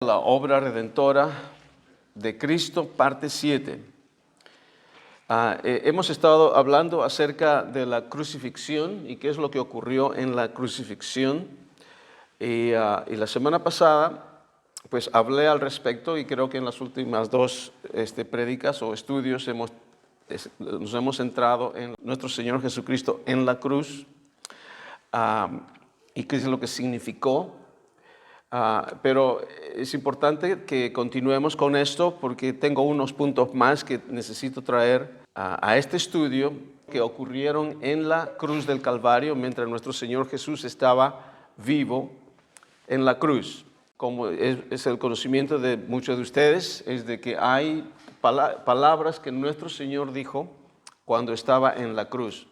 La obra redentora de Cristo, parte 7. Hemos estado hablando acerca de la crucifixión y qué es lo que ocurrió en la crucifixión. Y la semana pasada, pues hablé al respecto y creo que en las últimas dos prédicas o estudios nos hemos centrado en nuestro Señor Jesucristo en la cruz y qué es lo que significó. Pero es importante que continuemos con esto porque tengo unos puntos más que necesito traer a este estudio que ocurrieron en la cruz del Calvario mientras nuestro Señor Jesús estaba vivo en la cruz. Como es el conocimiento de muchos de ustedes, es de que hay palabras que nuestro Señor dijo cuando estaba en la cruz.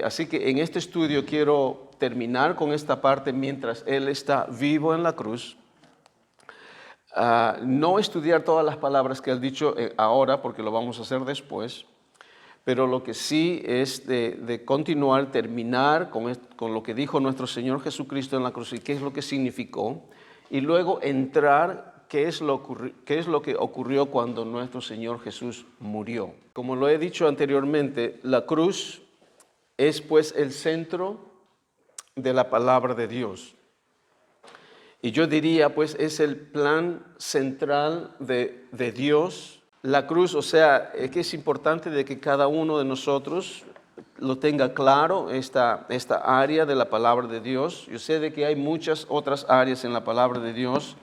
Así que en este estudio quiero terminar con esta parte mientras Él está vivo en la cruz. No estudiar todas las palabras que Él ha dicho ahora, porque lo vamos a hacer después, pero lo que sí es de continuar, terminar con lo que dijo nuestro Señor Jesucristo en la cruz y qué es lo que significó, y luego entrar qué es lo que ocurrió cuando nuestro Señor Jesús murió. Como lo he dicho anteriormente, la cruz es pues el centro de la palabra de Dios. Y yo diría pues es el plan central de Dios. La cruz, o sea, es que es importante de que cada uno de nosotros lo tenga claro, esta área de la palabra de Dios. Yo sé de que hay muchas otras áreas en la palabra de Dios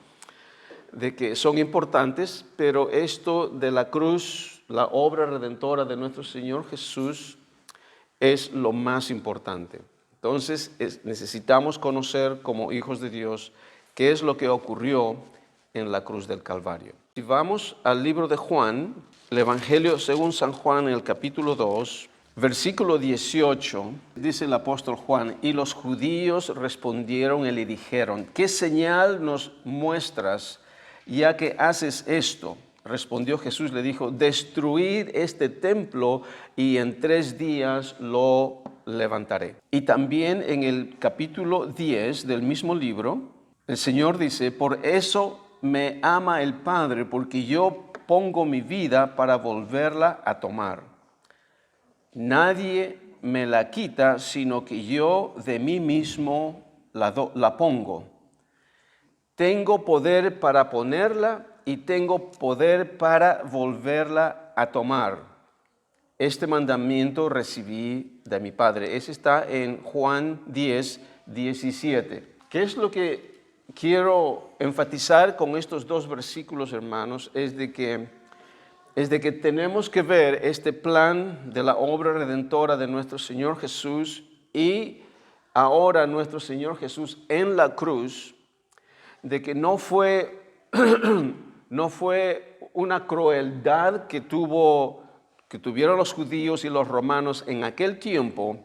de que son importantes, pero esto de la cruz, la obra redentora de nuestro Señor Jesús, es lo más importante. Entonces necesitamos conocer como hijos de Dios qué es lo que ocurrió en la cruz del Calvario. Si vamos al libro de Juan, el Evangelio según San Juan en el capítulo 2, versículo 18, dice el apóstol Juan: y los judíos respondieron y le dijeron: ¿qué señal nos muestras ya que haces esto? Respondió Jesús, le dijo: destruid este templo y en 3 días lo levantaré. Y también en el capítulo 10 del mismo libro, el Señor dice: por eso me ama el Padre, porque yo pongo mi vida para volverla a tomar. Nadie me la quita, sino que yo de mí mismo la pongo. Tengo poder para ponerla y tengo poder para volverla a tomar. Este mandamiento recibí de mi Padre. Ese está en Juan 10, 17. ¿Qué es lo que quiero enfatizar con estos dos versículos, hermanos? Es de que tenemos que ver este plan de la obra redentora de nuestro Señor Jesús y ahora nuestro Señor Jesús en la cruz, de que no fue una crueldad que tuvieron los judíos y los romanos en aquel tiempo.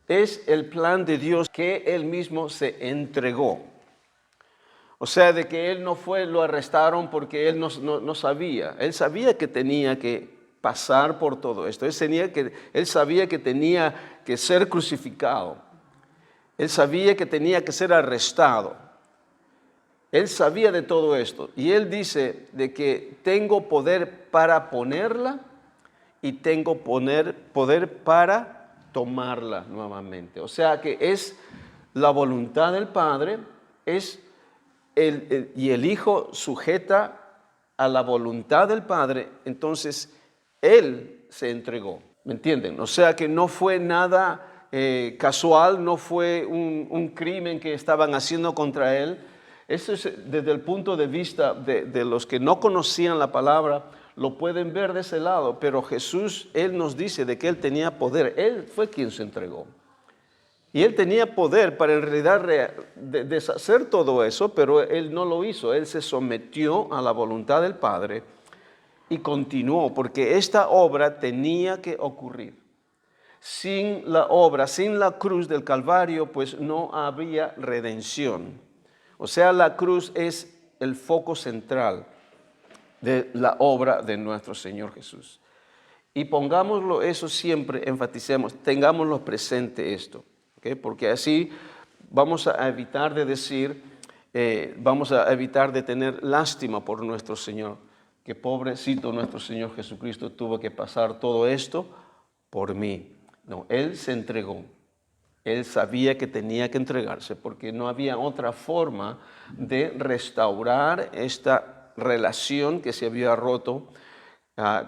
Es el plan de Dios que Él mismo se entregó. O sea, de que Él no lo arrestaron porque Él no sabía. Él sabía que tenía que pasar por todo esto. Él sabía que tenía que ser crucificado. Él sabía que tenía que ser arrestado. Él sabía de todo esto y Él dice de que tengo poder para ponerla y tengo poder para tomarla nuevamente. O sea que es la voluntad del Padre, y el Hijo sujeta a la voluntad del Padre, entonces Él se entregó. ¿Me entienden? O sea que no fue nada casual, no fue un crimen que estaban haciendo contra Él. Eso es desde el punto de vista de los que no conocían la palabra, lo pueden ver de ese lado, pero Jesús, Él nos dice de que Él tenía poder. Él fue quien se entregó. Y Él tenía poder para en realidad deshacer todo eso, pero Él no lo hizo. Él se sometió a la voluntad del Padre y continuó, porque esta obra tenía que ocurrir. Sin la obra, sin la cruz del Calvario, pues no había redención. O sea, la cruz es el foco central de la obra de nuestro Señor Jesús. Y pongámoslo eso siempre, enfaticemos, tengámoslo presente esto, ¿okay? Porque así vamos a evitar de decir vamos a evitar de tener lástima por nuestro Señor, que pobrecito nuestro Señor Jesucristo tuvo que pasar todo esto por mí. No, Él se entregó. Él sabía que tenía que entregarse porque no había otra forma de restaurar esta relación que se había roto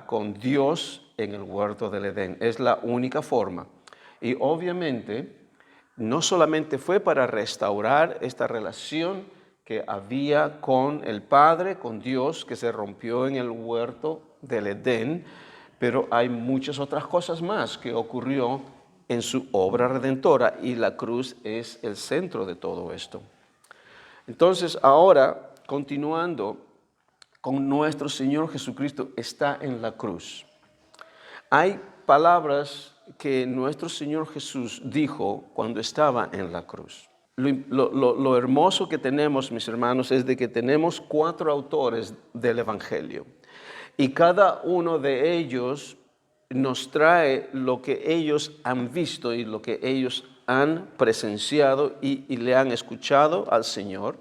con Dios en el huerto del Edén. Es la única forma. Y obviamente no solamente fue para restaurar esta relación que había con el Padre, con Dios, que se rompió en el huerto del Edén, pero hay muchas otras cosas más que ocurrió en su obra redentora y la cruz es el centro de todo esto. Entonces, ahora, continuando con nuestro Señor Jesucristo, está en la cruz. Hay palabras que nuestro Señor Jesús dijo cuando estaba en la cruz. Lo hermoso que tenemos, mis hermanos, es de que tenemos 4 autores del Evangelio y cada uno de ellos nos trae lo que ellos han visto y lo que ellos han presenciado y le han escuchado al Señor,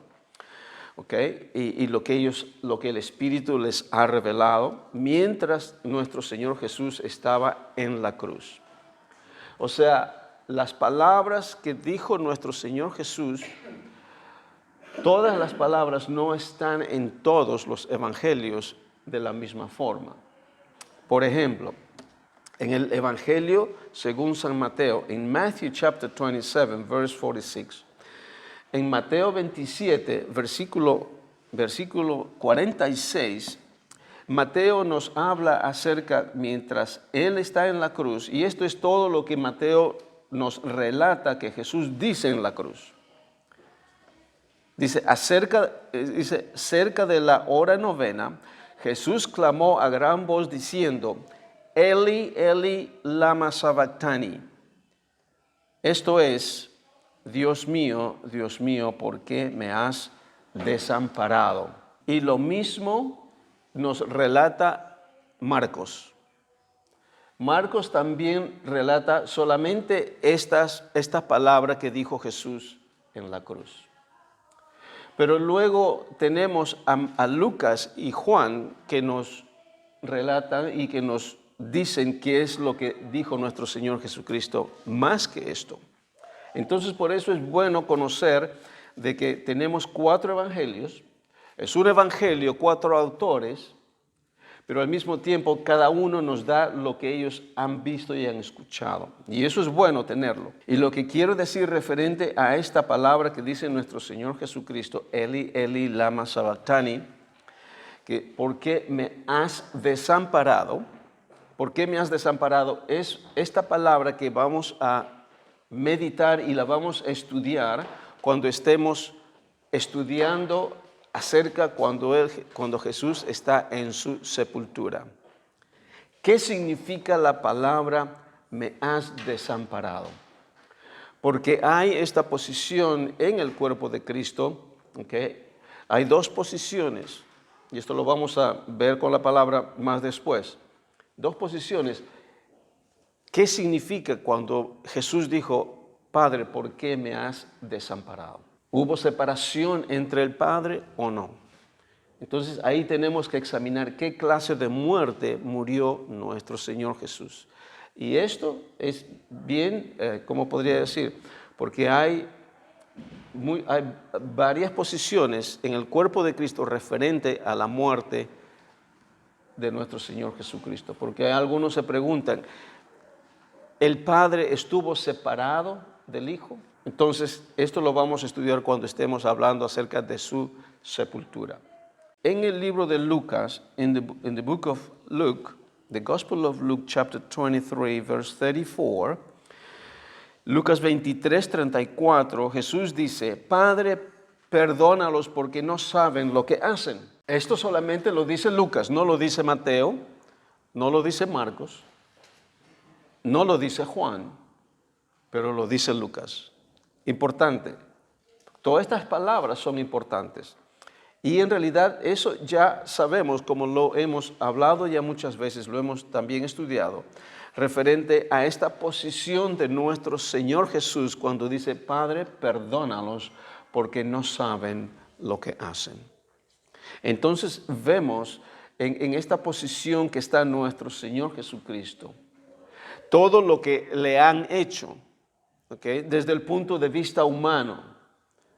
¿okay? Y lo que el Espíritu les ha revelado mientras nuestro Señor Jesús estaba en la cruz. O sea, las palabras que dijo nuestro Señor Jesús, todas las palabras no están en todos los evangelios de la misma forma. Por ejemplo, en el Evangelio según San Mateo, en Matthew chapter 27, verse 46, en Mateo 27, versículo 46, Mateo nos habla acerca, mientras Él está en la cruz, y esto es todo lo que Mateo nos relata que Jesús dice en la cruz. Dice, cerca de la hora novena, Jesús clamó a gran voz diciendo, Eli, Eli, lama sabactani. Esto es, Dios mío, ¿por qué me has desamparado? Y lo mismo nos relata Marcos. Marcos también relata solamente esta palabra que dijo Jesús en la cruz. Pero luego tenemos a Lucas y Juan que nos relatan y que nos dicen qué es lo que dijo nuestro Señor Jesucristo más que esto. Entonces, por eso es bueno conocer de que tenemos 4 evangelios. Es un evangelio, 4 autores, pero al mismo tiempo cada uno nos da lo que ellos han visto y han escuchado. Y eso es bueno tenerlo. Y lo que quiero decir referente a esta palabra que dice nuestro Señor Jesucristo, Eli, Eli, lama sabactani, que ¿por qué me has desamparado? ¿Por qué me has desamparado? Es esta palabra que vamos a meditar y la vamos a estudiar cuando estemos estudiando acerca cuando Jesús está en su sepultura. ¿Qué significa la palabra me has desamparado? Porque hay esta posición en el cuerpo de Cristo, ¿okay? Hay 2 posiciones, y esto lo vamos a ver con la palabra más después. 2 posiciones. ¿Qué significa cuando Jesús dijo, Padre, ¿por qué me has desamparado? ¿Hubo separación entre el Padre o no? Entonces ahí tenemos que examinar qué clase de muerte murió nuestro Señor Jesús. Y esto es bien, ¿cómo podría decir? Porque hay varias posiciones en el cuerpo de Cristo referente a la muerte de nuestro Señor Jesucristo. Porque algunos se preguntan, ¿el Padre estuvo separado del Hijo? Entonces, esto lo vamos a estudiar cuando estemos hablando acerca de su sepultura. En el libro de Lucas, in the book of Luke, the Gospel of Luke, chapter 23, verse 34, Lucas 23, 34, Jesús dice, Padre, perdónalos porque no saben lo que hacen. Esto solamente lo dice Lucas, no lo dice Mateo, no lo dice Marcos, no lo dice Juan, pero lo dice Lucas. Importante. Todas estas palabras son importantes. Y en realidad eso ya sabemos, como lo hemos hablado ya muchas veces, lo hemos también estudiado, referente a esta posición de nuestro Señor Jesús cuando dice, Padre, perdónalos porque no saben lo que hacen. Entonces vemos en esta posición que está nuestro Señor Jesucristo, todo lo que le han hecho, ¿okay? Desde el punto de vista humano,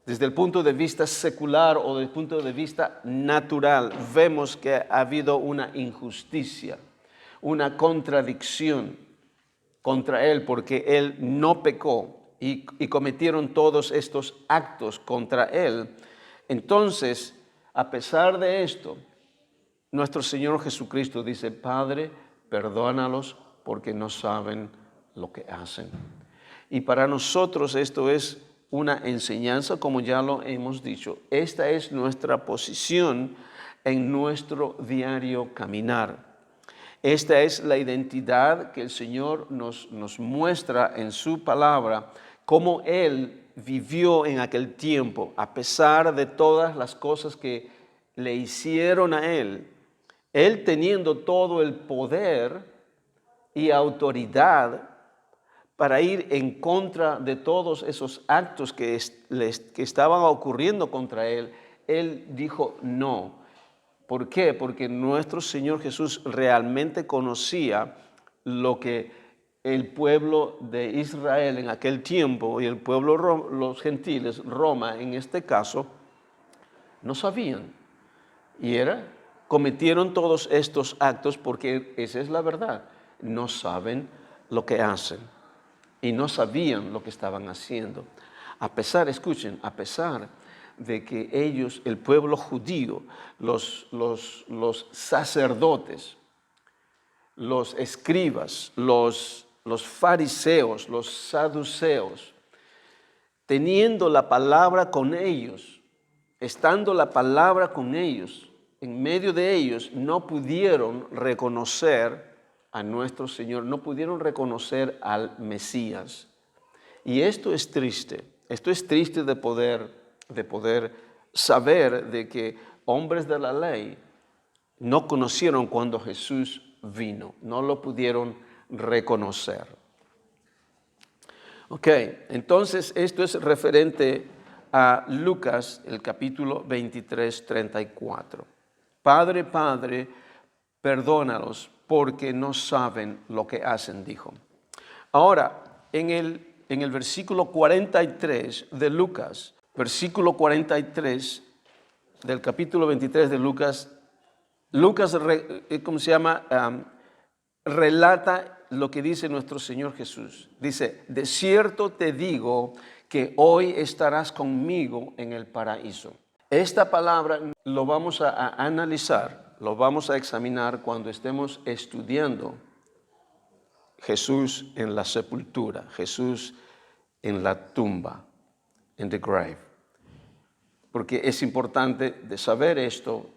desde el punto de vista secular o desde el punto de vista natural, vemos que ha habido una injusticia, una contradicción contra Él, porque Él no pecó y cometieron todos estos actos contra Él. Entonces, a pesar de esto, nuestro Señor Jesucristo dice: Padre, perdónalos porque no saben lo que hacen. Y para nosotros esto es una enseñanza, como ya lo hemos dicho. Esta es nuestra posición en nuestro diario caminar. Esta es la identidad que el Señor nos muestra en su palabra, cómo Él vivió en aquel tiempo, a pesar de todas las cosas que le hicieron a Él. Él teniendo todo el poder y autoridad para ir en contra de todos esos actos que estaban ocurriendo contra Él, Él dijo no. ¿Por qué? Porque nuestro Señor Jesús realmente conocía lo que el pueblo de Israel en aquel tiempo y el pueblo, los gentiles, Roma en este caso, no sabían. Y cometieron todos estos actos porque esa es la verdad. No saben lo que hacen y no sabían lo que estaban haciendo. A pesar, escuchen, a pesar de que ellos, el pueblo judío, los sacerdotes, los escribas, los fariseos, los saduceos, teniendo la palabra con ellos, estando la palabra con ellos, en medio de ellos, no pudieron reconocer a nuestro Señor, no pudieron reconocer al Mesías. Y esto es triste de poder saber de que hombres de la ley no conocieron cuando Jesús vino, no lo pudieron reconocer. Ok, entonces esto es referente a Lucas, el capítulo 23, 34. Padre, Padre, perdónalos porque no saben lo que hacen, dijo. Ahora, en el versículo 43 de Lucas, versículo 43 del capítulo 23 de Lucas, ¿cómo se llama? Relata lo que dice nuestro Señor Jesús. Dice: de cierto te digo que hoy estarás conmigo en el paraíso. Esta palabra lo vamos a analizar, lo vamos a examinar cuando estemos estudiando Jesús en la sepultura, Jesús en la tumba, en the grave. Porque es importante de saber esto,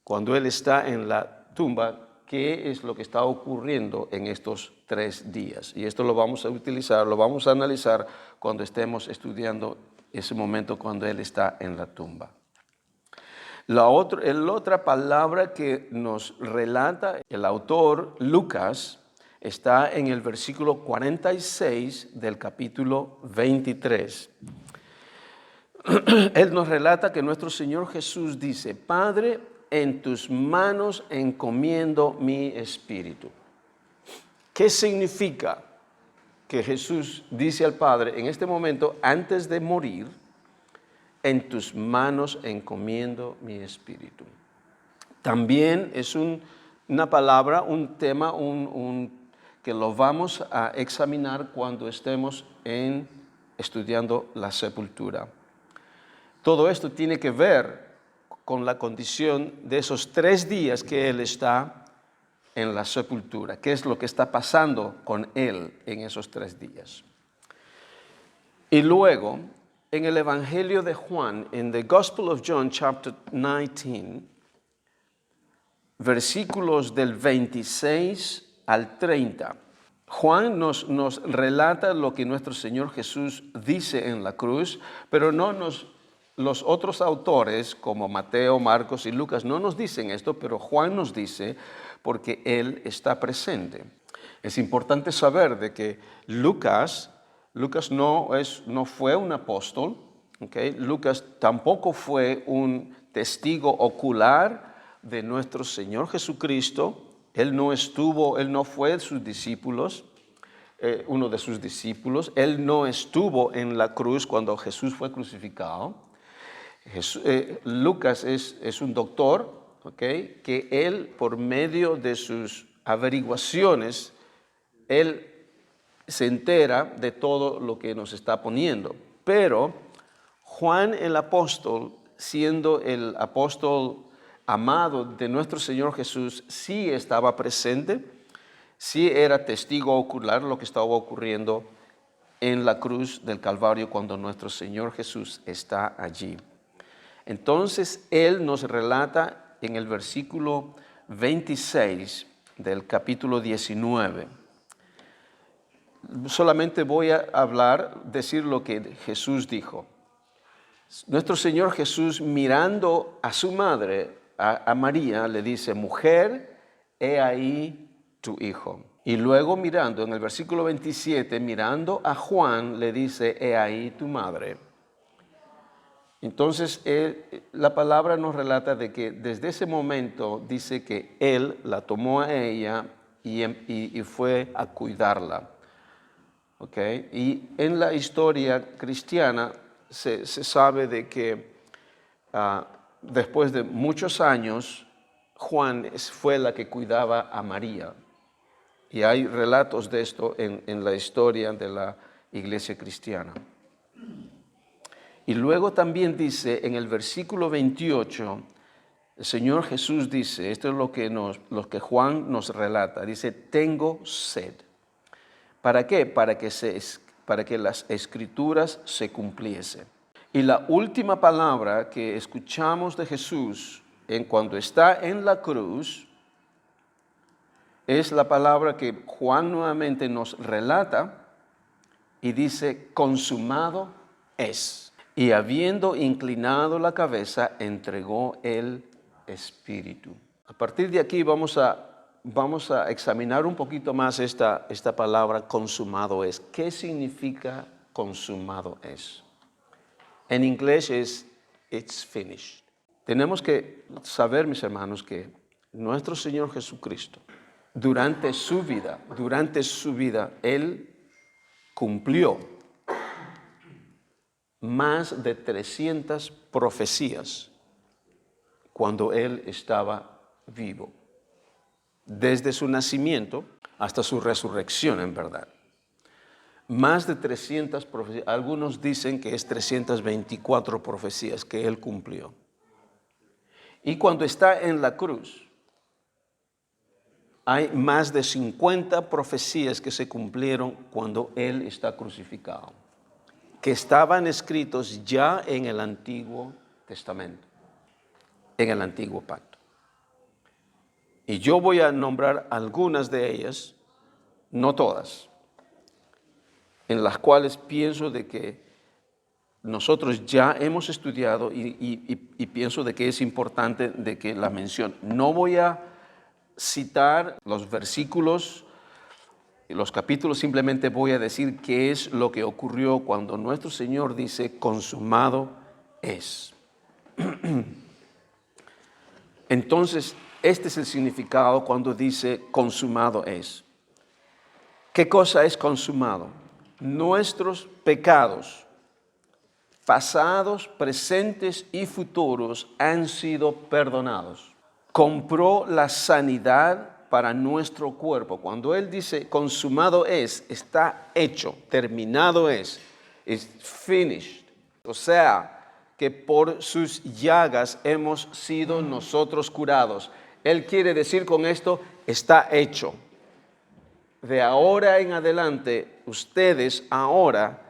cuando Él está en la tumba, qué es lo que está ocurriendo en estos 3 días. Y esto lo vamos a utilizar, lo vamos a analizar cuando estemos estudiando ese momento cuando Él está en la tumba. La otra palabra que nos relata el autor Lucas está en el versículo 46 del capítulo 23. Él nos relata que nuestro Señor Jesús dice: Padre, en tus manos encomiendo mi espíritu. ¿Qué significa que Jesús dice al Padre en este momento, antes de morir: en tus manos encomiendo mi espíritu? También es una palabra, un tema, que lo vamos a examinar cuando estemos estudiando la sepultura. Todo esto tiene que ver con la condición de esos 3 días que Él está en la sepultura. ¿Qué es lo que está pasando con Él en esos 3 días? Y luego, en el Evangelio de Juan, en the Gospel of John, chapter 19, versículos del 26 al 30, Juan nos relata lo que nuestro Señor Jesús dice en la cruz, pero los otros autores como Mateo, Marcos y Lucas no nos dicen esto, pero Juan nos dice porque Él está presente. Es importante saber de que Lucas no fue un apóstol, ¿Okay? Lucas tampoco fue un testigo ocular de nuestro Señor Jesucristo. Él no fue sus discípulos, uno de sus discípulos. Él no estuvo en la cruz cuando Jesús fue crucificado. Lucas es un doctor, ¿okay? Que él, por medio de sus averiguaciones, él se entera de todo lo que nos está poniendo. Pero Juan el apóstol, siendo el apóstol amado de nuestro Señor Jesús, sí estaba presente, sí era testigo ocular lo que estaba ocurriendo en la cruz del Calvario cuando nuestro Señor Jesús está allí. Entonces, él nos relata en el versículo 26 del capítulo 19. Solamente voy a decir lo que Jesús dijo. Nuestro Señor Jesús, mirando a su madre, a María, le dice: mujer, he ahí tu hijo. Y luego mirando, en el versículo 27, mirando a Juan, le dice: he ahí tu madre. Entonces, la palabra nos relata de que desde ese momento dice que él la tomó a ella y fue a cuidarla. ¿Okay? Y en la historia cristiana se sabe de que después de muchos años, Juan fue la que cuidaba a María. Y hay relatos de esto en la historia de la iglesia cristiana. Y luego también dice en el versículo 28, el Señor Jesús dice, esto es lo que Juan nos relata, dice: tengo sed. ¿Para qué? Para que las escrituras se cumpliesen. Y la última palabra que escuchamos de Jesús cuando está en la cruz es la palabra que Juan nuevamente nos relata y dice: consumado es. Y habiendo inclinado la cabeza, entregó el espíritu. A partir de aquí vamos a examinar un poquito más esta palabra consumado es. ¿Qué significa consumado es? En inglés es it's finished. Tenemos que saber, mis hermanos, que nuestro Señor Jesucristo, durante su vida, Él cumplió más de 300 profecías cuando Él estaba vivo. Desde su nacimiento hasta su resurrección, en verdad. Más de 300 profecías, algunos dicen que es 324 profecías que Él cumplió. Y cuando está en la cruz, hay más de 50 profecías que se cumplieron cuando Él está crucificado, que estaban escritos ya en el Antiguo Testamento, en el Antiguo Pacto. Y yo voy a nombrar algunas de ellas, no todas, en las cuales pienso de que nosotros ya hemos estudiado y pienso de que es importante de que la mencione. No voy a citar los versículos, los capítulos, simplemente voy a decir qué es lo que ocurrió cuando nuestro Señor dice: consumado es. Entonces, este es el significado cuando dice consumado es. ¿Qué cosa es consumado? Nuestros pecados, pasados, presentes y futuros, han sido perdonados. Compró la sanidad para nuestro cuerpo. Cuando Él dice consumado es, está hecho, terminado es finished. O sea, que por sus llagas hemos sido nosotros curados. Él quiere decir con esto: está hecho. De ahora en adelante, ustedes ahora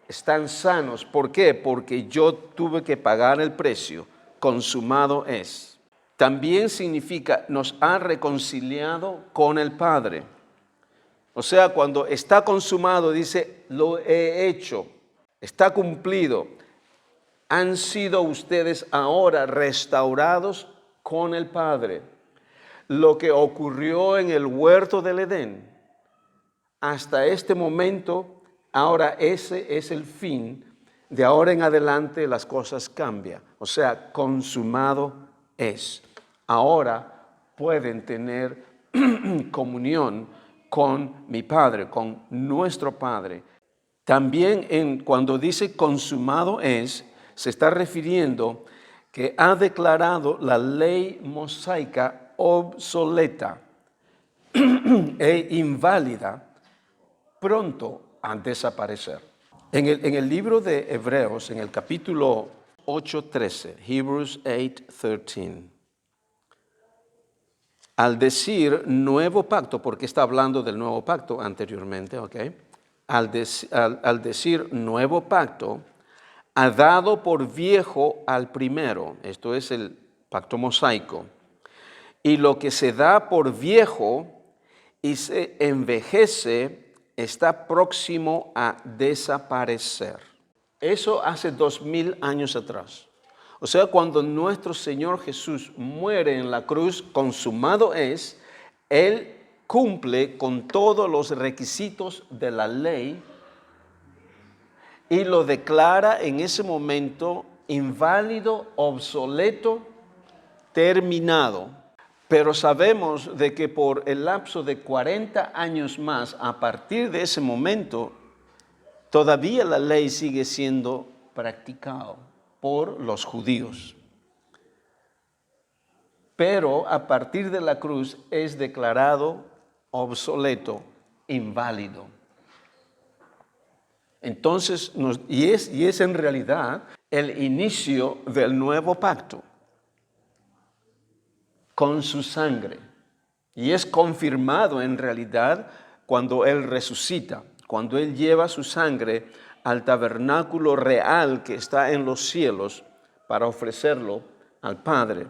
están sanos. ¿Por qué? Porque yo tuve que pagar el precio. Consumado es. También significa nos ha reconciliado con el Padre. O sea, cuando está consumado, dice: lo he hecho, está cumplido. Han sido ustedes ahora restaurados con el Padre. Lo que ocurrió en el huerto del Edén, hasta este momento, ahora ese es el fin De ahora en adelante las cosas cambian. O sea, consumado es. Ahora pueden tener comunión con mi Padre, con nuestro Padre. También cuando dice consumado es, se está refiriendo que ha declarado la ley mosaica obsoleta e inválida, pronto a desaparecer. En el libro de Hebreos, en el capítulo 8:13, Hebrews 8:13, al decir nuevo pacto, porque está hablando del nuevo pacto anteriormente, ¿ok? Al decir nuevo pacto, ha dado por viejo al primero, esto es el pacto mosaico, y lo que se da por viejo y se envejece está próximo a desaparecer. Eso hace 2000 años atrás. O sea, cuando nuestro Señor Jesús muere en la cruz, consumado es, Él cumple con todos los requisitos de la ley y lo declara en ese momento inválido, obsoleto, terminado. Pero sabemos de que por el lapso de 40 años más, a partir de ese momento, todavía la ley sigue siendo practicada por los judíos. Pero a partir de la cruz es declarado obsoleto, inválido. Entonces, y es en realidad el inicio del nuevo pacto con su sangre. Y es confirmado en realidad cuando Él resucita, cuando Él lleva su sangre al tabernáculo real que está en los cielos para ofrecerlo al Padre.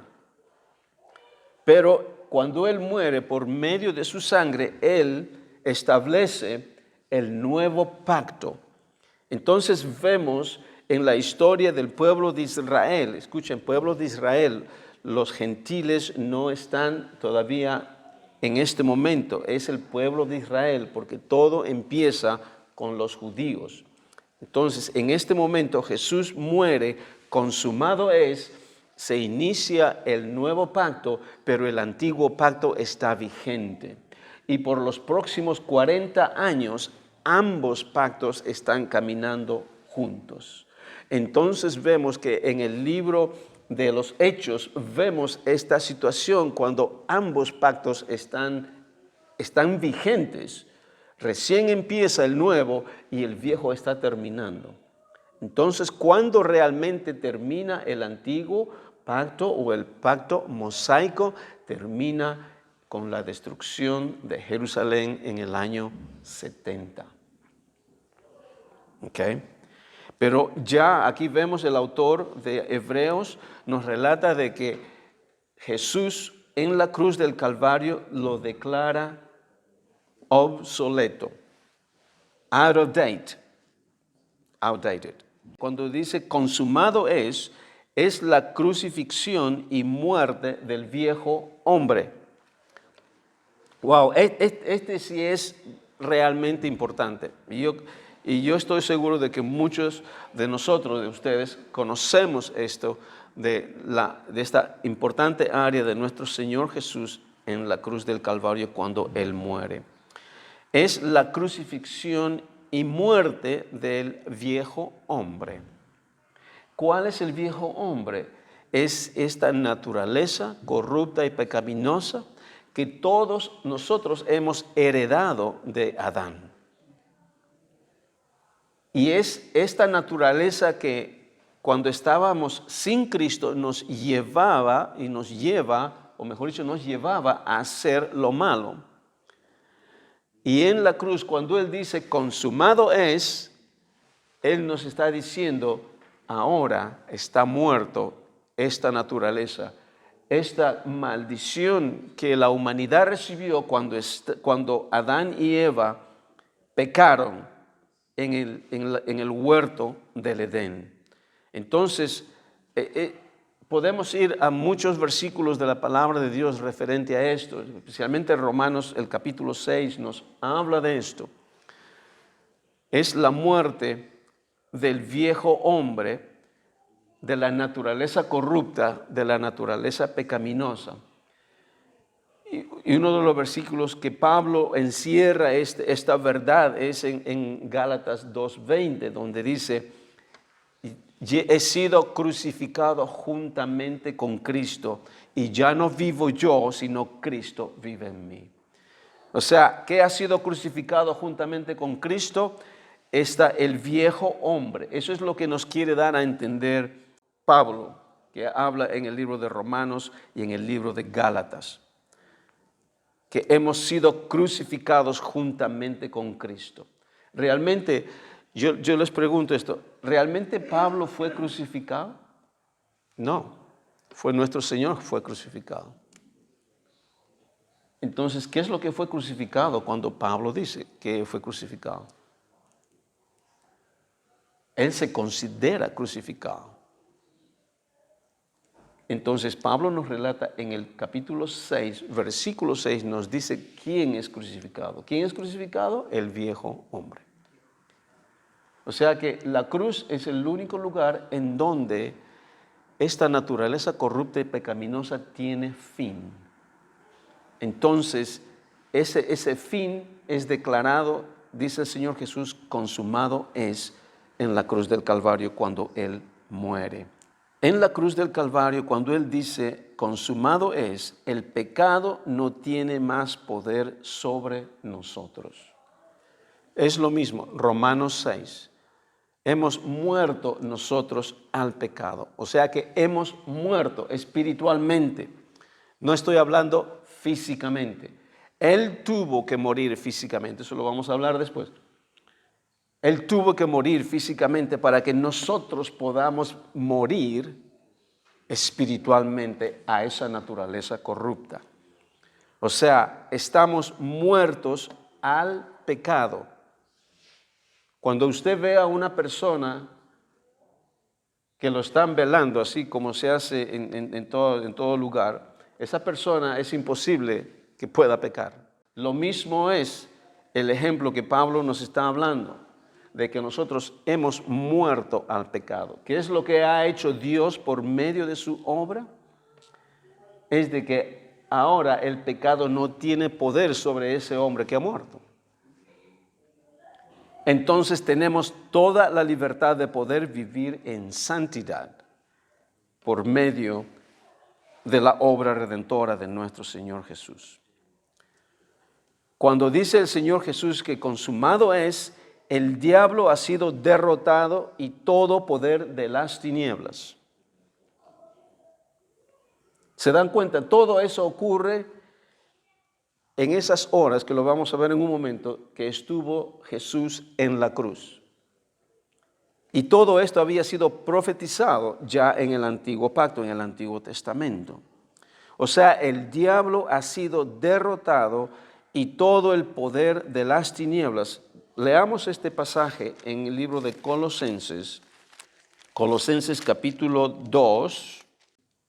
Pero cuando Él muere, por medio de su sangre, Él establece el nuevo pacto. Entonces vemos en la historia del pueblo de Israel, escuchen, pueblo de Israel, los gentiles no están todavía en este momento, es el pueblo de Israel, porque todo empieza con los judíos. Entonces, en este momento Jesús muere, consumado es, se inicia el nuevo pacto, pero el antiguo pacto está vigente. Y por los próximos 40 años, ambos pactos están caminando juntos. Entonces vemos que en el libro de los Hechos vemos esta situación cuando ambos pactos están vigentes. Recién empieza el nuevo y el viejo está terminando. Entonces, ¿cuándo realmente termina el antiguo pacto o el pacto mosaico? Termina con la destrucción de Jerusalén en el año 70. ¿Ok? Pero ya aquí vemos el autor de Hebreos nos relata de que Jesús en la cruz del Calvario lo declara obsoleto, out of date, outdated. Cuando dice consumado es la crucifixión y muerte del viejo hombre. Wow, este sí es realmente importante. Y yo estoy seguro de que muchos de nosotros, de ustedes, conocemos esto de esta importante área de nuestro Señor Jesús en la cruz del Calvario cuando Él muere. Es la crucifixión y muerte del viejo hombre. ¿Cuál es el viejo hombre? Es esta naturaleza corrupta y pecaminosa que todos nosotros hemos heredado de Adán. Y es esta naturaleza que cuando estábamos sin Cristo nos llevaba y nos lleva, o mejor dicho, nos llevaba a hacer lo malo. Y en la cruz, cuando Él dice consumado es, Él nos está diciendo, ahora está muerto esta naturaleza, esta maldición que la humanidad recibió cuando Adán y Eva pecaron en el huerto del Edén. Entonces, podemos ir a muchos versículos de la palabra de Dios referente a esto, especialmente Romanos, el capítulo 6, nos habla de esto. Es la muerte del viejo hombre, de la naturaleza corrupta, de la naturaleza pecaminosa. Y uno de los versículos que Pablo encierra esta verdad es en Gálatas 2:20, donde dice: he sido crucificado juntamente con Cristo, y ya no vivo yo, sino Cristo vive en mí. O sea, ¿qué ha sido crucificado juntamente con Cristo? Está el viejo hombre. Eso es lo que nos quiere dar a entender Pablo, que habla en el libro de Romanos y en el libro de Gálatas, que hemos sido crucificados juntamente con Cristo. Realmente, yo les pregunto esto, ¿realmente Pablo fue crucificado? No, fue nuestro Señor que fue crucificado. Entonces, ¿qué es lo que fue crucificado cuando Pablo dice que fue crucificado? Él se considera crucificado. Entonces, Pablo nos relata en el capítulo 6, versículo 6, nos dice quién es crucificado. ¿Quién es crucificado? El viejo hombre. O sea que la cruz es el único lugar en donde esta naturaleza corrupta y pecaminosa tiene fin. Entonces, ese fin es declarado, dice el Señor Jesús, consumado es en la cruz del Calvario cuando Él muere. En la cruz del Calvario, cuando Él dice, consumado es, el pecado no tiene más poder sobre nosotros. Es lo mismo, Romanos 6. Hemos muerto nosotros al pecado. O sea que hemos muerto espiritualmente. No estoy hablando físicamente. Él tuvo que morir físicamente. Eso lo vamos a hablar después. Él tuvo que morir físicamente para que nosotros podamos morir espiritualmente a esa naturaleza corrupta. O sea, estamos muertos al pecado. Cuando usted ve a una persona que lo están velando, así como se hace en todo lugar, esa persona es imposible que pueda pecar. Lo mismo es el ejemplo que Pablo nos está hablando, de que nosotros hemos muerto al pecado. ¿Qué es lo que ha hecho Dios por medio de su obra? Es de que ahora el pecado no tiene poder sobre ese hombre que ha muerto. Entonces tenemos toda la libertad de poder vivir en santidad por medio de la obra redentora de nuestro Señor Jesús. Cuando dice el Señor Jesús que consumado es, el diablo ha sido derrotado y todo poder de las tinieblas. ¿Se dan cuenta? Todo eso ocurre en esas horas, que lo vamos a ver en un momento, que estuvo Jesús en la cruz. Y todo esto había sido profetizado ya en el Antiguo Pacto, en el Antiguo Testamento. O sea, el diablo ha sido derrotado y todo el poder de las tinieblas. Leamos este pasaje en el libro de Colosenses, Colosenses capítulo 2.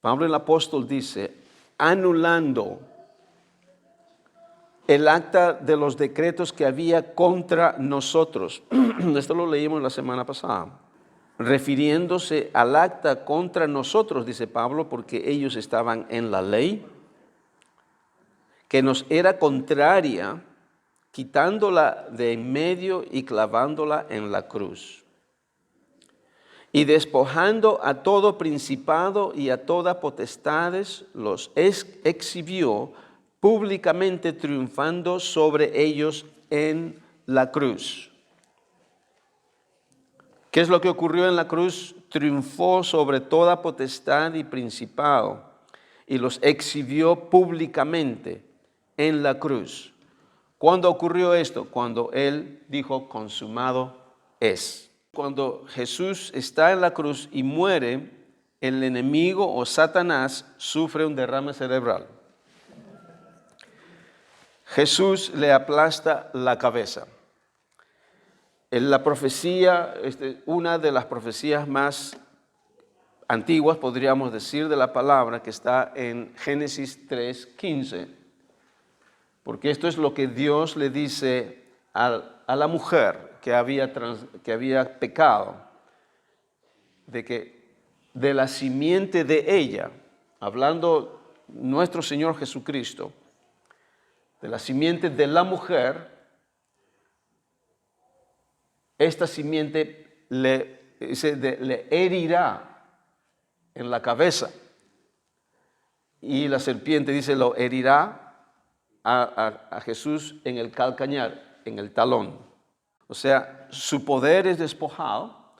Pablo el apóstol dice, anulando el acta de los decretos que había contra nosotros. Esto lo leímos la semana pasada. Refiriéndose al acta contra nosotros, dice Pablo, porque ellos estaban en la ley, que nos era contraria, quitándola de en medio y clavándola en la cruz. Y despojando a todo principado y a toda potestades, los exhibió públicamente, triunfando sobre ellos en la cruz. ¿Qué es lo que ocurrió en la cruz? Triunfó sobre toda potestad y principado y los exhibió públicamente en la cruz. ¿Cuándo ocurrió esto? Cuando Él dijo, consumado es. Cuando Jesús está en la cruz y muere, el enemigo o Satanás sufre un derrame cerebral. Jesús le aplasta la cabeza. En la profecía, una de las profecías más antiguas, podríamos decir, de la palabra, que está en Génesis 3:15. Porque esto es lo que Dios le dice a la mujer que había pecado. de que de la simiente de ella, hablando nuestro Señor Jesucristo, de la simiente de la mujer, esta simiente le herirá en la cabeza. Y la serpiente dice, lo herirá a Jesús en el calcañar, en el talón. O sea, su poder es despojado,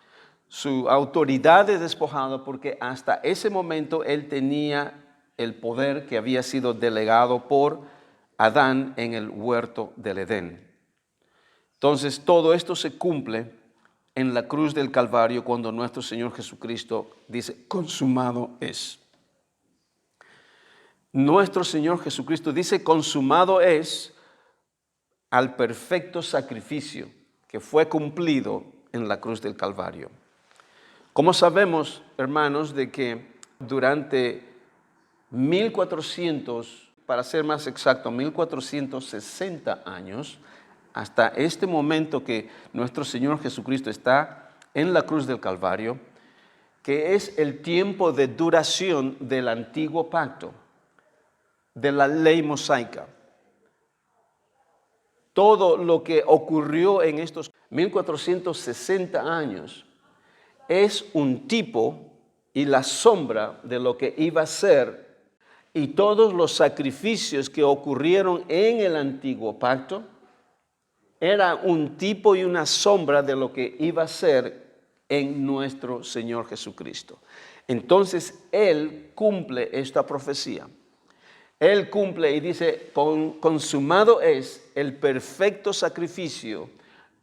su autoridad es despojada, porque hasta ese momento él tenía el poder que había sido delegado por Adán en el huerto del Edén. Entonces, todo esto se cumple en la cruz del Calvario cuando nuestro Señor Jesucristo dice, consumado es. Nuestro Señor Jesucristo dice, consumado es, al perfecto sacrificio que fue cumplido en la cruz del Calvario. Como sabemos, hermanos, de que durante 1400, para ser más exacto, 1460 años, hasta este momento que nuestro Señor Jesucristo está en la cruz del Calvario, que es el tiempo de duración del antiguo pacto, de la ley mosaica. Todo lo que ocurrió en estos 1460 años es un tipo y la sombra de lo que iba a ser, y todos los sacrificios que ocurrieron en el antiguo pacto era un tipo y una sombra de lo que iba a ser en nuestro Señor Jesucristo. Entonces, Él cumple esta profecía. Él cumple y dice, consumado es el perfecto sacrificio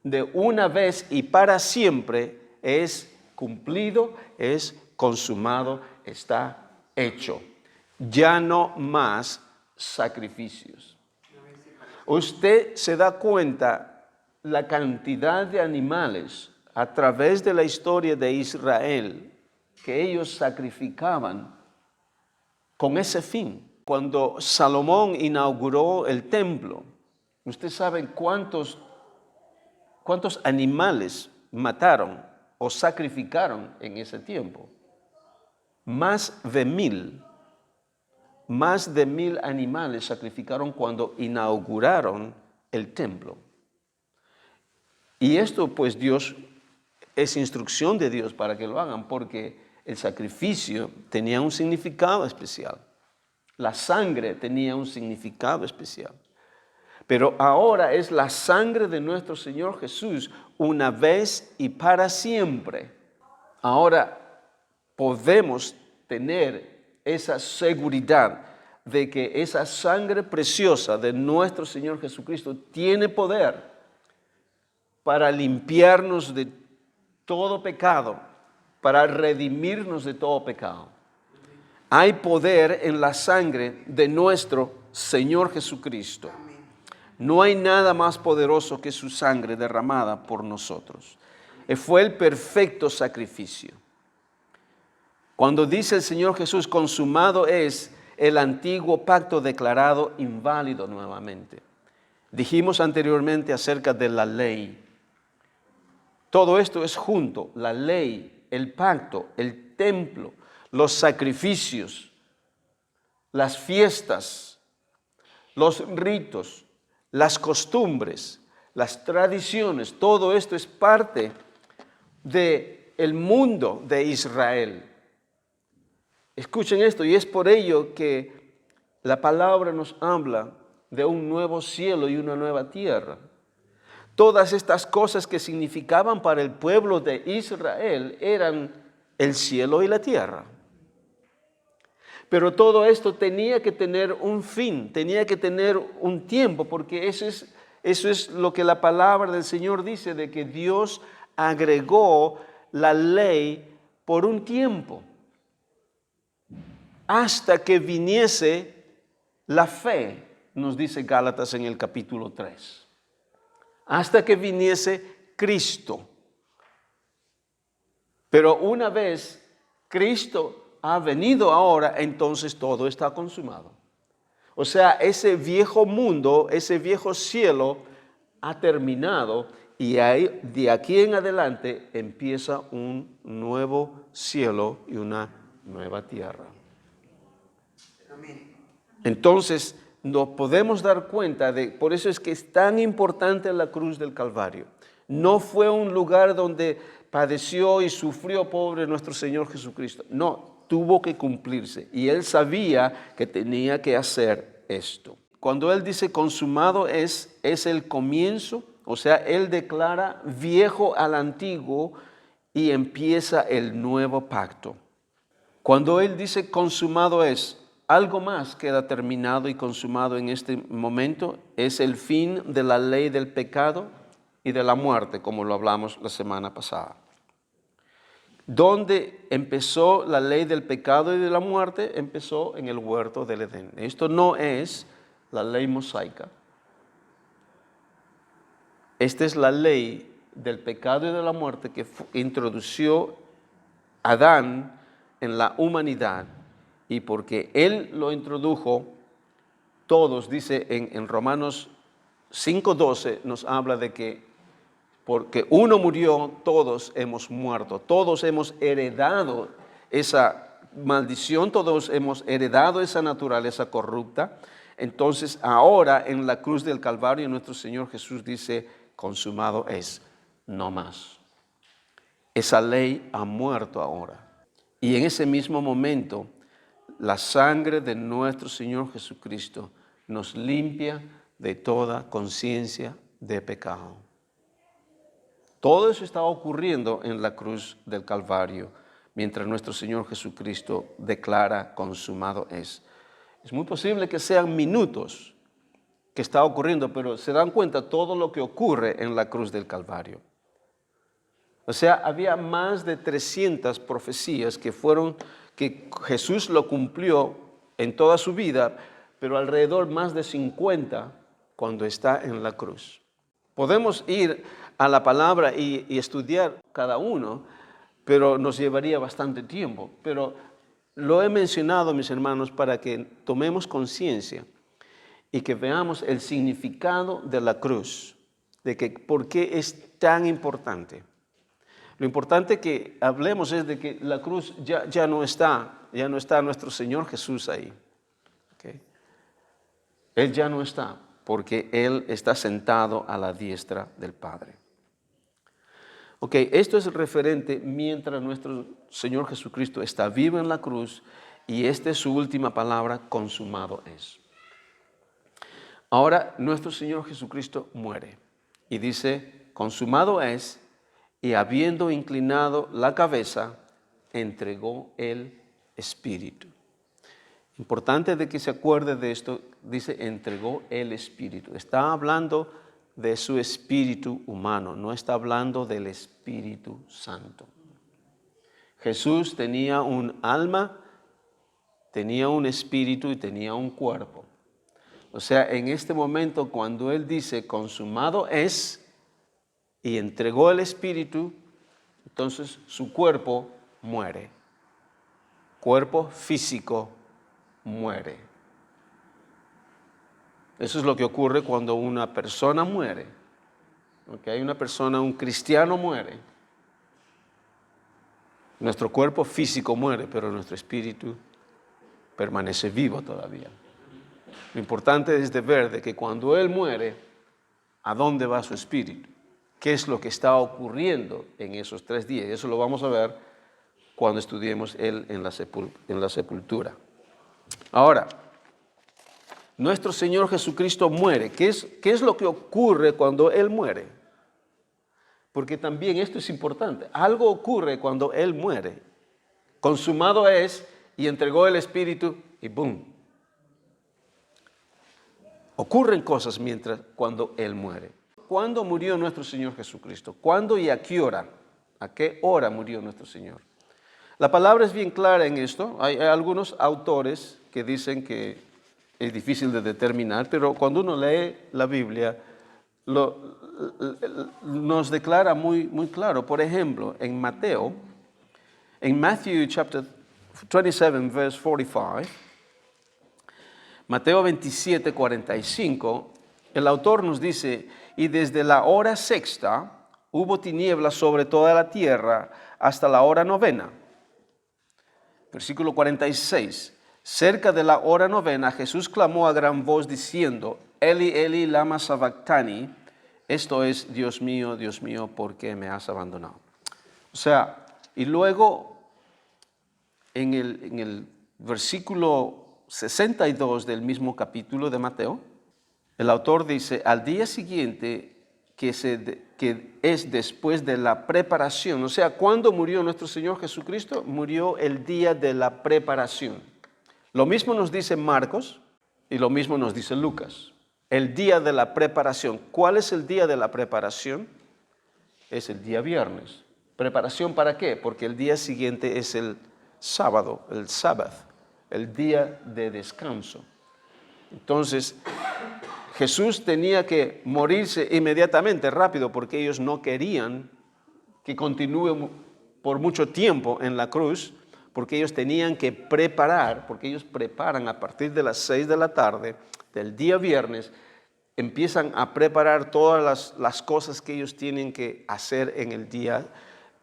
de una vez y para siempre, es cumplido, es consumado, está hecho. Ya no más sacrificios. Usted se da cuenta la cantidad de animales a través de la historia de Israel que ellos sacrificaban con ese fin. Cuando Salomón inauguró el templo, ¿usted sabe cuántos animales mataron o sacrificaron en ese tiempo? Más de 1000 animales sacrificaron cuando inauguraron el templo. Y esto pues Dios, es instrucción de Dios para que lo hagan, porque el sacrificio tenía un significado especial. La sangre tenía un significado especial. Pero ahora es la sangre de nuestro Señor Jesús una vez y para siempre. Ahora podemos tener esa seguridad de que esa sangre preciosa de nuestro Señor Jesucristo tiene poder para limpiarnos de todo pecado, para redimirnos de todo pecado. Hay poder en la sangre de nuestro Señor Jesucristo. No hay nada más poderoso que su sangre derramada por nosotros. Fue el perfecto sacrificio. Cuando dice el Señor Jesús, consumado es, el antiguo pacto declarado inválido nuevamente. Dijimos anteriormente acerca de la ley. Todo esto es junto, la ley, el pacto, el templo, los sacrificios, las fiestas, los ritos, las costumbres, las tradiciones, todo esto es parte del mundo de Israel. Escuchen esto, y es por ello que la palabra nos habla de un nuevo cielo y una nueva tierra. Todas estas cosas que significaban para el pueblo de Israel eran el cielo y la tierra. Pero todo esto tenía que tener un fin, tenía que tener un tiempo, porque eso es lo que la palabra del Señor dice, de que Dios agregó la ley por un tiempo, hasta que viniese la fe, nos dice Gálatas en el capítulo 3. Hasta que viniese Cristo. Pero una vez Cristo ha venido ahora, entonces todo está consumado. O sea, ese viejo mundo, ese viejo cielo ha terminado y ahí, de aquí en adelante empieza un nuevo cielo y una nueva tierra. Entonces nos podemos dar cuenta por eso es que es tan importante la cruz del Calvario. No fue un lugar donde padeció y sufrió pobre nuestro Señor Jesucristo. No, tuvo que cumplirse y Él sabía que tenía que hacer esto. Cuando Él dice consumado es el comienzo, o sea, Él declara viejo al antiguo y empieza el nuevo pacto. Cuando Él dice consumado es, algo más queda terminado y consumado en este momento, es el fin de la ley del pecado y de la muerte, como lo hablamos la semana pasada. ¿Dónde empezó la ley del pecado y de la muerte? Empezó en el huerto del Edén. Esto no es la ley mosaica. Esta es la ley del pecado y de la muerte que introdució Adán en la humanidad. Y porque Él lo introdujo, todos, dice en Romanos 5:12, nos habla de que porque uno murió, todos hemos muerto, todos hemos heredado esa maldición, todos hemos heredado esa naturaleza corrupta. Entonces ahora en la cruz del Calvario nuestro Señor Jesús dice, consumado es, no más. Esa ley ha muerto ahora. Y en ese mismo momento, la sangre de nuestro Señor Jesucristo nos limpia de toda conciencia de pecado. Todo eso estaba ocurriendo en la cruz del Calvario, mientras nuestro Señor Jesucristo declara consumado es. Es muy posible que sean minutos que está ocurriendo, pero se dan cuenta todo lo que ocurre en la cruz del Calvario. O sea, había más de 300 profecías que Jesús lo cumplió en toda su vida, pero alrededor más de 50 cuando está en la cruz. Podemos ir a la palabra y estudiar cada uno, pero nos llevaría bastante tiempo. Pero lo he mencionado, mis hermanos, para que tomemos conciencia y que veamos el significado de la cruz, de que por qué es tan importante. Lo importante que hablemos es de que la cruz ya no está nuestro Señor Jesús ahí. ¿Okay? Él ya no está, porque Él está sentado a la diestra del Padre. Ok, esto es referente mientras nuestro Señor Jesucristo está vivo en la cruz y esta es su última palabra, consumado es. Ahora nuestro Señor Jesucristo muere y dice, consumado es, y habiendo inclinado la cabeza, entregó el Espíritu. Importante de que se acuerde de esto, dice, entregó el Espíritu. Está hablando de su espíritu humano, no está hablando del Espíritu Santo. Jesús tenía un alma, tenía un espíritu y tenía un cuerpo. O sea, en este momento cuando Él dice, consumado es, y entregó el Espíritu, entonces su cuerpo muere. Cuerpo físico muere. Eso es lo que ocurre cuando una persona muere. Okay, un cristiano muere. Nuestro cuerpo físico muere, pero nuestro espíritu permanece vivo todavía. Lo importante es de ver de que cuando Él muere, ¿a dónde va su espíritu? ¿Qué es lo que está ocurriendo en esos 3 días? Eso lo vamos a ver cuando estudiemos Él en la sepultura. Ahora, nuestro Señor Jesucristo muere. ¿Qué es lo que ocurre cuando Él muere? Porque también esto es importante. Algo ocurre cuando Él muere. Consumado es y entregó el Espíritu y ¡boom! Ocurren cosas cuando Él muere. ¿Cuándo murió nuestro Señor Jesucristo? ¿Cuándo y a qué hora? ¿A qué hora murió nuestro Señor? La palabra es bien clara en esto. Hay algunos autores que dicen que es difícil de determinar, pero cuando uno lee la Biblia, nos declara muy, muy claro. Por ejemplo, en Matthew chapter 27, verse 45, Mateo 27, 45, el autor nos dice, y desde la hora sexta hubo tinieblas sobre toda la tierra hasta la hora novena. Versículo 46. Cerca de la hora novena, Jesús clamó a gran voz diciendo, Eli, Eli, lama sabactani. Esto es, Dios mío, ¿por qué me has abandonado? O sea, y luego en el versículo 62 del mismo capítulo de Mateo, el autor dice, al día siguiente, que es después de la preparación, o sea, ¿cuándo murió nuestro Señor Jesucristo? Murió el día de la preparación. Lo mismo nos dice Marcos y lo mismo nos dice Lucas. El día de la preparación. ¿Cuál es el día de la preparación? Es el día viernes. ¿Preparación para qué? Porque el día siguiente es el sábado, el Sabbath, el día de descanso. Entonces, Jesús tenía que morirse inmediatamente, rápido, porque ellos no querían que continúe por mucho tiempo en la cruz, porque ellos tenían que preparar, porque ellos preparan a partir de las 6 de la tarde del día viernes, empiezan a preparar todas las cosas que ellos tienen que hacer en el día,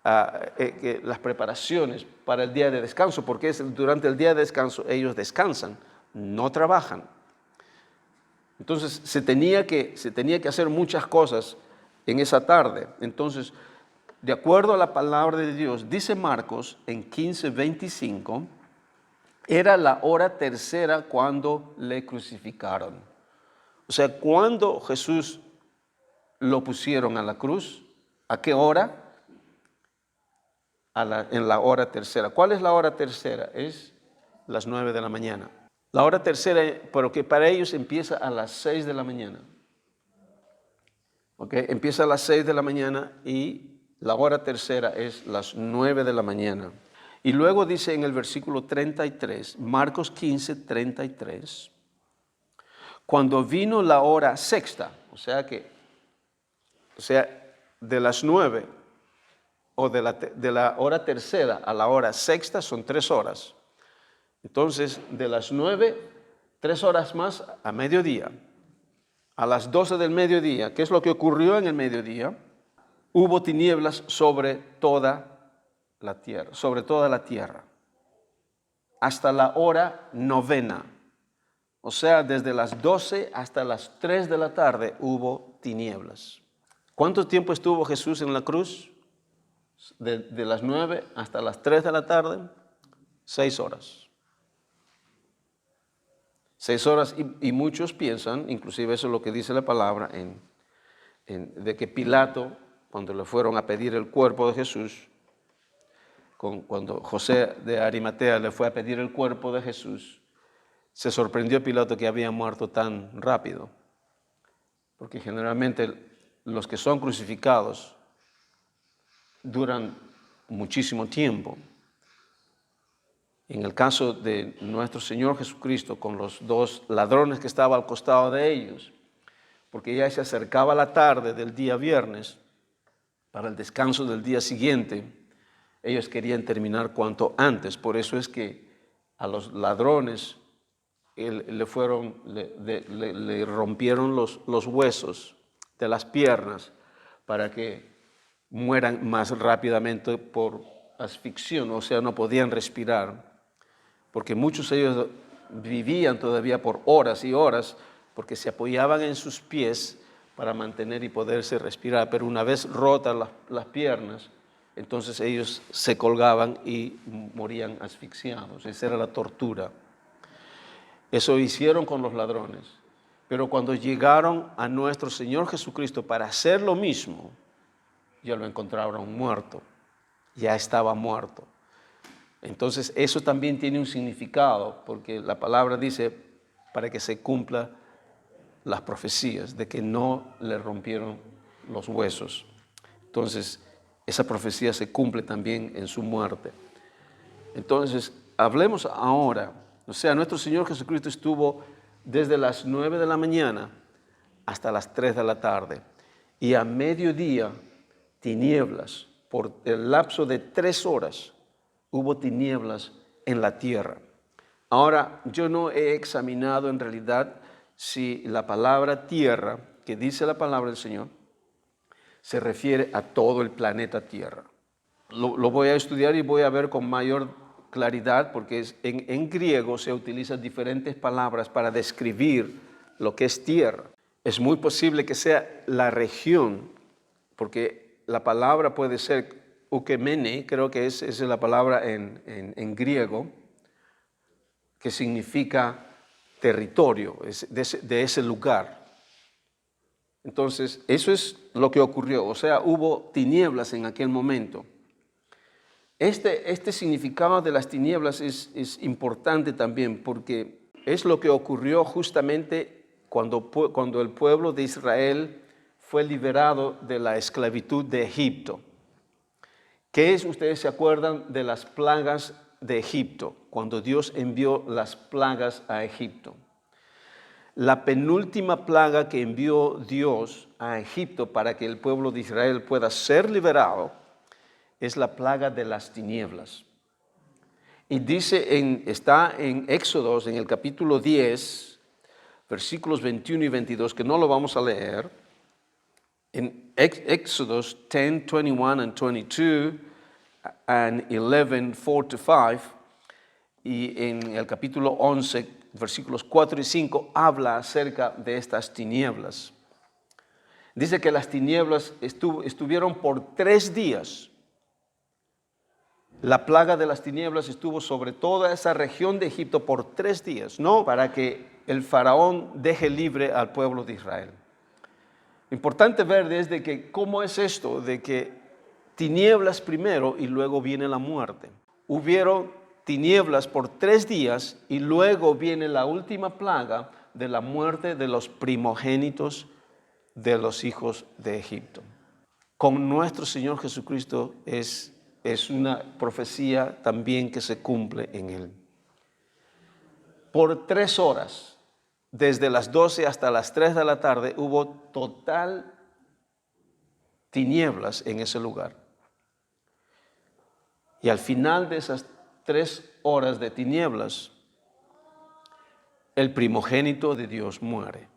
las preparaciones para el día de descanso, porque durante el día de descanso ellos descansan, no trabajan. Entonces se tenía que hacer muchas cosas en esa tarde. Entonces, de acuerdo a la palabra de Dios, dice Marcos en 15:25, era la hora tercera cuando le crucificaron. O sea, cuando Jesús lo pusieron a la cruz, ¿a qué hora? En la hora tercera. ¿Cuál es la hora tercera? Es las 9 de la mañana. La hora tercera, pero que para ellos empieza a las 6 de la mañana. ¿Okay? Empieza a las 6 de la mañana y la hora tercera es las 9 de la mañana. Y luego dice en el versículo 33, Marcos 15:33, cuando vino la hora sexta, o sea de las 9 o de la hora tercera a la hora sexta son 3 horas. Entonces, de las 9, 3 horas más a mediodía. A las 12 del mediodía, ¿qué es lo que ocurrió en el mediodía? Hubo tinieblas sobre toda la tierra, hasta la hora novena. O sea, desde las 12 hasta las 3 de la tarde hubo tinieblas. ¿Cuánto tiempo estuvo Jesús en la cruz? De las 9 hasta las 3 de la tarde, 6 horas. 6 horas y muchos piensan, inclusive eso es lo que dice la palabra, de que Pilato, cuando le fueron a pedir el cuerpo de Jesús, cuando José de Arimatea le fue a pedir el cuerpo de Jesús, se sorprendió Pilato que había muerto tan rápido, porque generalmente los que son crucificados duran muchísimo tiempo. En el caso de nuestro Señor Jesucristo, con los 2 ladrones que estaban al costado de ellos, porque ya se acercaba la tarde del día viernes, para el descanso del día siguiente, ellos querían terminar cuanto antes. Por eso es que a los ladrones le rompieron los huesos de las piernas para que mueran más rápidamente por asfixión, o sea, no podían respirar. Porque muchos de ellos vivían todavía por horas y horas porque se apoyaban en sus pies para mantener y poderse respirar, pero una vez rotas las piernas, entonces ellos se colgaban y morían asfixiados. Esa era la tortura. Eso hicieron con los ladrones, pero cuando llegaron a nuestro Señor Jesucristo para hacer lo mismo, ya lo encontraron muerto, ya estaba muerto. Entonces eso también tiene un significado, porque la palabra dice para que se cumpla las profecías de que no le rompieron los huesos. Entonces esa profecía se cumple también en su muerte. Entonces hablemos ahora, o sea, nuestro Señor Jesucristo estuvo desde las 9 de la mañana hasta las 3 de la tarde y a mediodía tinieblas por el lapso de 3 horas. Hubo tinieblas en la tierra. Ahora, yo no he examinado en realidad si la palabra tierra, que dice la palabra del Señor, se refiere a todo el planeta Tierra. Lo voy a estudiar y voy a ver con mayor claridad, porque en griego se utilizan diferentes palabras para describir lo que es tierra. Es muy posible que sea la región, porque la palabra puede ser ukemene, creo que esa es la palabra en griego, que significa territorio, de ese lugar. Entonces, eso es lo que ocurrió, o sea, hubo tinieblas en aquel momento. Este significado de las tinieblas es importante también, porque es lo que ocurrió justamente cuando el pueblo de Israel fue liberado de la esclavitud de Egipto. ¿Qué es? Ustedes se acuerdan de las plagas de Egipto, cuando Dios envió las plagas a Egipto. La penúltima plaga que envió Dios a Egipto para que el pueblo de Israel pueda ser liberado es la plaga de las tinieblas. Y está en Éxodos, en el capítulo 10, versículos 21 y 22, que no lo vamos a leer. En Éxodos 10, 21 and 22 and 11, 4-5, y en el capítulo 11, versículos 4 y 5, habla acerca de estas tinieblas. Dice que las tinieblas estuvieron por 3 días. La plaga de las tinieblas estuvo sobre toda esa región de Egipto por 3 días, no para que el faraón deje libre al pueblo de Israel. Importante ver desde que cómo es esto, de que tinieblas primero y luego viene la muerte. Hubieron tinieblas por 3 días y luego viene la última plaga de la muerte de los primogénitos de los hijos de Egipto. Con nuestro Señor Jesucristo es una profecía también que se cumple en Él. Por 3 horas, desde las 12 hasta las 3 de la tarde, hubo total tinieblas en ese lugar. Y al final de esas 3 horas de tinieblas, el primogénito de Dios muere.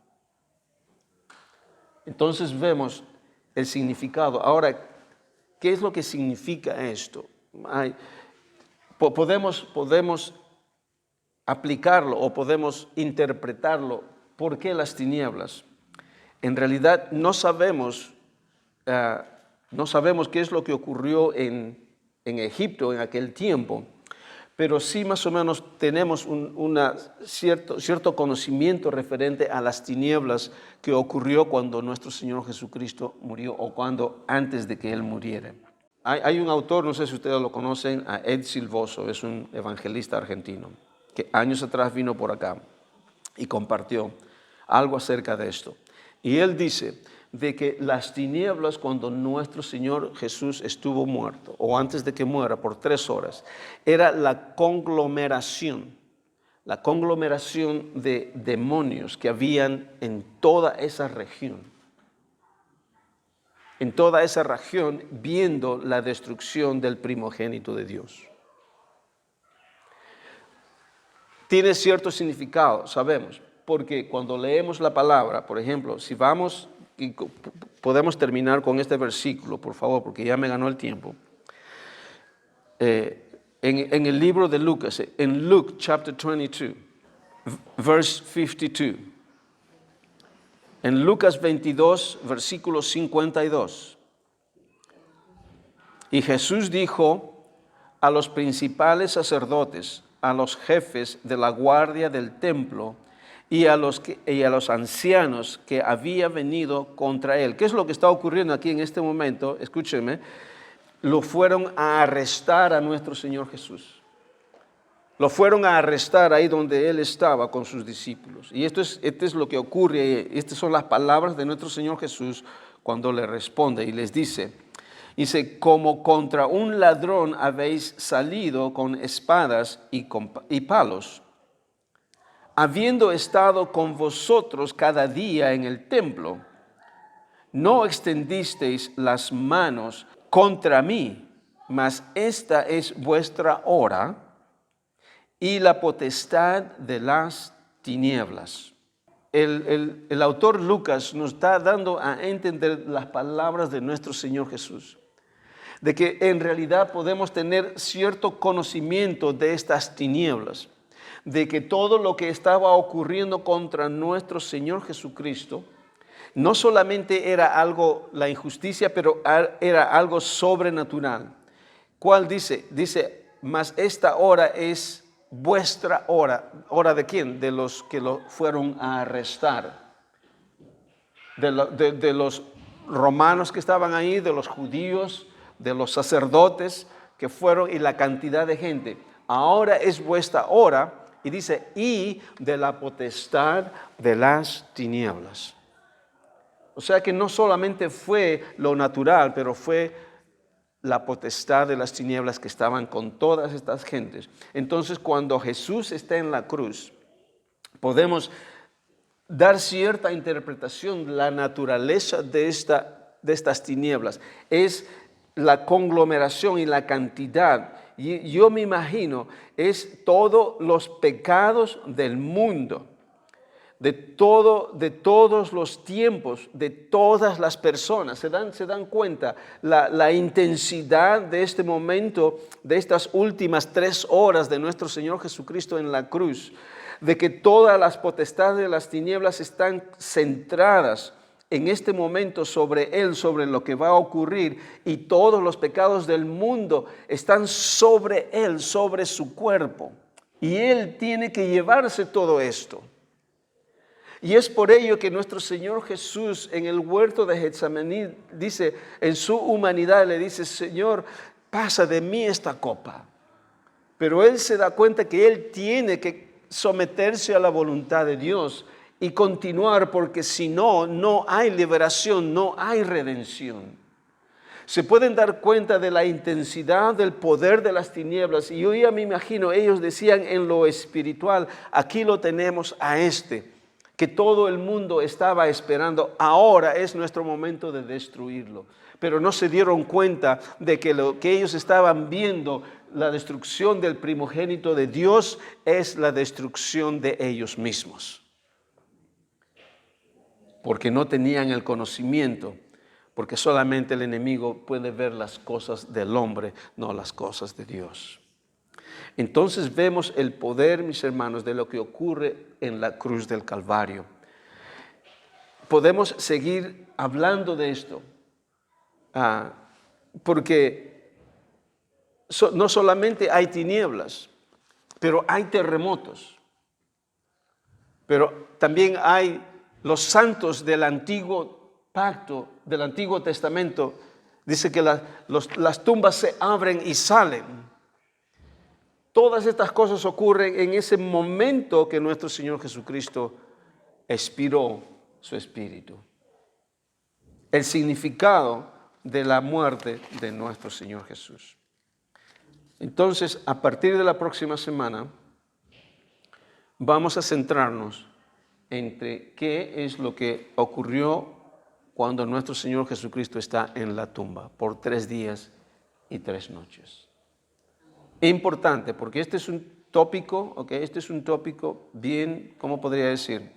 Entonces vemos el significado. Ahora, ¿qué es lo que significa esto? Podemos aplicarlo o podemos interpretarlo. ¿Por qué las tinieblas? En realidad no sabemos qué es lo que ocurrió en Egipto en aquel tiempo, pero sí más o menos tenemos cierto conocimiento referente a las tinieblas que ocurrió cuando nuestro Señor Jesucristo murió o antes de que Él muriera. Hay un autor, no sé si ustedes lo conocen, a Ed Silvoso, es un evangelista argentino, que años atrás vino por acá y compartió algo acerca de esto. Y él dice de que las tinieblas, cuando nuestro Señor Jesús estuvo muerto, o antes de que muera por 3 horas, era la conglomeración de demonios que habían en toda esa región. En toda esa región, viendo la destrucción del primogénito de Dios. Tiene cierto significado, sabemos, porque cuando leemos la palabra, por ejemplo, si vamos, y podemos terminar con este versículo, por favor, porque ya me ganó el tiempo. En el libro de Lucas, en Luke chapter 22, verse 52. En Lucas 22, versículo 52. Y Jesús dijo a los principales sacerdotes, a los jefes de la guardia del templo y a los ancianos que había venido contra él. ¿Qué es lo que está ocurriendo aquí en este momento? Escúchenme. Lo fueron a arrestar a nuestro Señor Jesús. Lo fueron a arrestar ahí donde Él estaba con sus discípulos. Y esto es lo que ocurre, estas son las palabras de nuestro Señor Jesús cuando le responde y les dice, como contra un ladrón habéis salido con espadas y palos, habiendo estado con vosotros cada día en el templo, no extendisteis las manos contra mí, mas esta es vuestra hora y la potestad de las tinieblas. el autor Lucas nos está dando a entender las palabras de nuestro Señor Jesús, de que en realidad podemos tener cierto conocimiento de estas tinieblas, de que todo lo que estaba ocurriendo contra nuestro Señor Jesucristo no solamente era algo, la injusticia, pero era algo sobrenatural. ¿Cuál dice? Dice, mas esta hora es vuestra hora. ¿Hora de quién? De los que lo fueron a arrestar. De los romanos que estaban ahí, de los judíos, de los sacerdotes que fueron y la cantidad de gente. Ahora es vuestra hora, y dice, y de la potestad de las tinieblas. O sea que no solamente fue lo natural, pero fue la potestad de las tinieblas que estaban con todas estas gentes. Entonces, cuando Jesús está en la cruz, podemos dar cierta interpretación de la naturaleza de estas tinieblas. Es la conglomeración y la cantidad. Y yo me imagino, es todos los pecados del mundo, de todos los tiempos, de todas las personas. ¿Se dan cuenta la intensidad de este momento, de estas últimas 3 horas de nuestro Señor Jesucristo en la cruz? De que todas las potestades de las tinieblas están centradas en este momento sobre Él, sobre lo que va a ocurrir, y todos los pecados del mundo están sobre Él, sobre su cuerpo. Y Él tiene que llevarse todo esto. Y es por ello que nuestro Señor Jesús en el huerto de Getsemaní dice, en su humanidad le dice, Señor, pasa de mí esta copa. Pero Él se da cuenta que Él tiene que someterse a la voluntad de Dios y continuar, porque si no, no hay liberación, no hay redención. Se pueden dar cuenta de la intensidad del poder de las tinieblas, y yo ya me imagino, ellos decían en lo espiritual, aquí lo tenemos a que todo el mundo estaba esperando, ahora es nuestro momento de destruirlo. Pero no se dieron cuenta de que lo que ellos estaban viendo, la destrucción del primogénito de Dios, es la destrucción de ellos mismos. Porque no tenían el conocimiento, porque solamente el enemigo puede ver las cosas del hombre, no las cosas de Dios. Entonces vemos el poder, mis hermanos, de lo que ocurre en la cruz del Calvario. Podemos seguir hablando de esto, porque no solamente hay tinieblas, pero hay terremotos, pero también hay los santos del antiguo pacto, del Antiguo Testamento. Dice que las tumbas se abren y salen. Todas estas cosas ocurren en ese momento que nuestro Señor Jesucristo expiró su espíritu. El significado de la muerte de nuestro Señor Jesús. Entonces, a partir de la próxima semana, vamos a centrarnos entre qué es lo que ocurrió cuando nuestro Señor Jesucristo está en la tumba por 3 días y 3 noches. Importante, porque este es un tópico, este es un tópico bien, ¿cómo podría decir?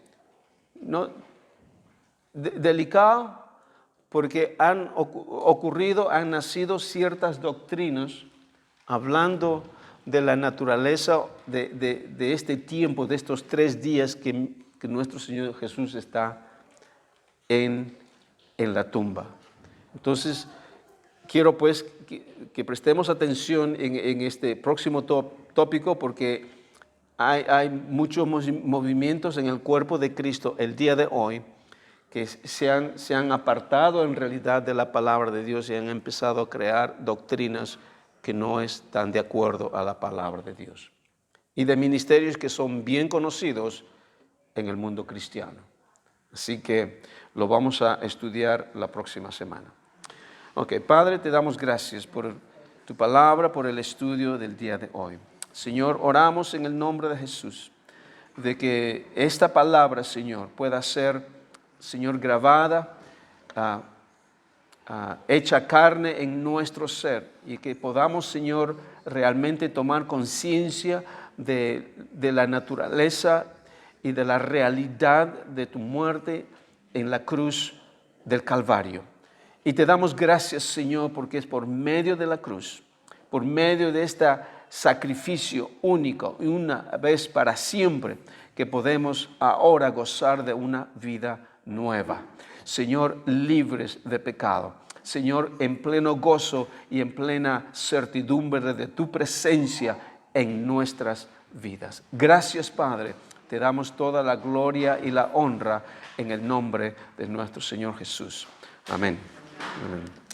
No, delicado, porque han nacido ciertas doctrinas hablando de la naturaleza de este tiempo, de estos 3 días que nuestro Señor Jesús está en la tumba. Entonces, quiero pues que prestemos atención en este próximo tópico, porque hay muchos movimientos en el cuerpo de Cristo el día de hoy que se han apartado en realidad de la palabra de Dios y han empezado a crear doctrinas que no están de acuerdo a la palabra de Dios, y de ministerios que son bien conocidos en el mundo cristiano. Así que lo vamos a estudiar la próxima semana. Padre, te damos gracias por tu palabra, por el estudio del día de hoy. Señor, oramos en el nombre de Jesús, de que esta palabra, Señor, pueda ser, Señor, grabada, hecha carne en nuestro ser, y que podamos, Señor, realmente tomar conciencia de la naturaleza y de la realidad de tu muerte en la cruz del Calvario. Y te damos gracias, Señor, porque es por medio de la cruz, por medio de este sacrificio único y una vez para siempre, que podemos ahora gozar de una vida nueva. Señor, libres de pecado. Señor, en pleno gozo y en plena certidumbre de tu presencia en nuestras vidas. Gracias, Padre. Te damos toda la gloria y la honra en el nombre de nuestro Señor Jesús. Amén. Amén.